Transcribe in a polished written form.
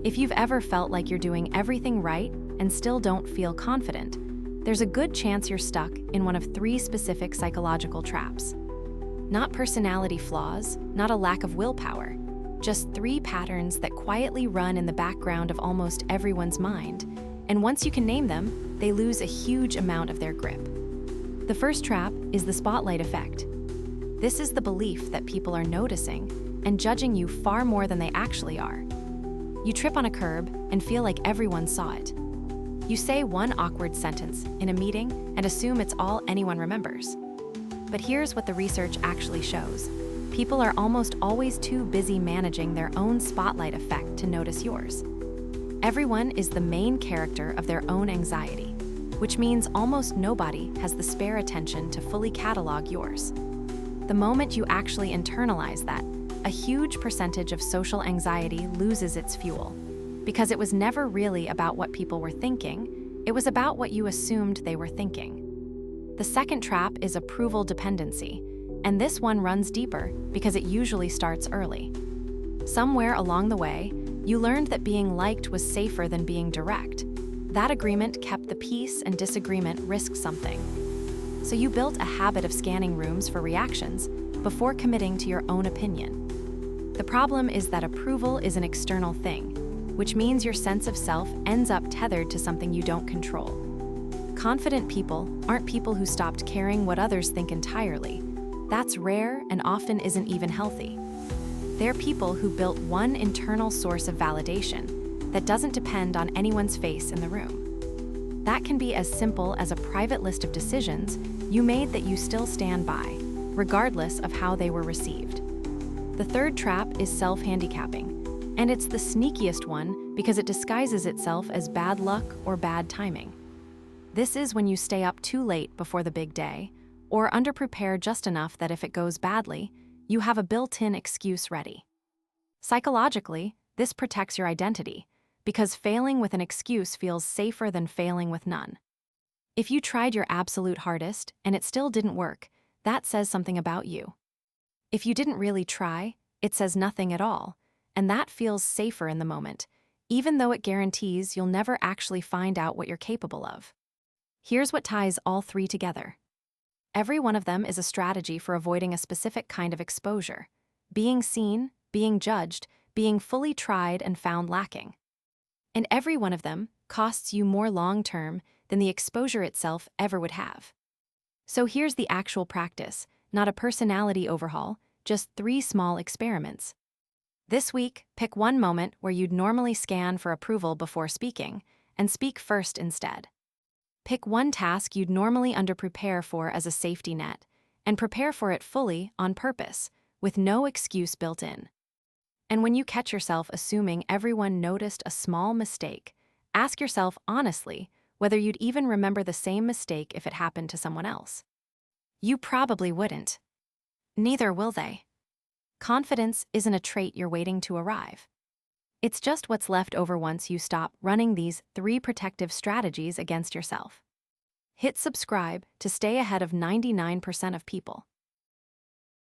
If you've ever felt like you're doing everything right and still don't feel confident, there's a good chance you're stuck in one of 3 specific psychological traps. Not personality flaws, not a lack of willpower, just 3 patterns that quietly run in the background of almost everyone's mind, and once you can name them, they lose a huge amount of their grip. The first trap is the spotlight effect. This is the belief that people are noticing and judging you far more than they actually are. You trip on a curb and feel like everyone saw it. You say one awkward sentence in a meeting and assume it's all anyone remembers. But here's what the research actually shows. People are almost always too busy managing their own spotlight effect to notice yours. Everyone is the main character of their own anxiety, which means almost nobody has the spare attention to fully catalog yours. The moment you actually internalize that, a huge percentage of social anxiety loses its fuel, because it was never really about what people were thinking, it was about what you assumed they were thinking. The second trap is approval dependency, and this one runs deeper because it usually starts early. Somewhere along the way, you learned that being liked was safer than being direct. That agreement kept the peace and disagreement risked something. So you built a habit of scanning rooms for reactions before committing to your own opinion. The problem is that approval is an external thing, which means your sense of self ends up tethered to something you don't control. Confident people aren't people who stopped caring what others think entirely. That's rare and often isn't even healthy. They're people who built one internal source of validation that doesn't depend on anyone's face in the room. That can be as simple as a private list of decisions you made that you still stand by, regardless of how they were received. The third trap is self-handicapping, and it's the sneakiest one because it disguises itself as bad luck or bad timing. This is when you stay up too late before the big day, or underprepare just enough that if it goes badly, you have a built-in excuse ready. Psychologically, this protects your identity, because failing with an excuse feels safer than failing with none. If you tried your absolute hardest and it still didn't work, that says something about you. If you didn't really try, it says nothing at all, and that feels safer in the moment, even though it guarantees you'll never actually find out what you're capable of. Here's what ties all 3 together. Every one of them is a strategy for avoiding a specific kind of exposure: being seen, being judged, being fully tried and found lacking. And every one of them costs you more long-term than the exposure itself ever would have. So here's the actual practice, not a personality overhaul, just 3 small experiments. This week, pick one moment where you'd normally scan for approval before speaking, and speak first instead. Pick one task you'd normally underprepare for as a safety net, and prepare for it fully on purpose, with no excuse built in. And when you catch yourself assuming everyone noticed a small mistake, ask yourself honestly whether you'd even remember the same mistake if it happened to someone else. You probably wouldn't. Neither will they. Confidence isn't a trait you're waiting to arrive. It's just what's left over once you stop running these 3 protective strategies against yourself. Hit subscribe to stay ahead of 99% of people.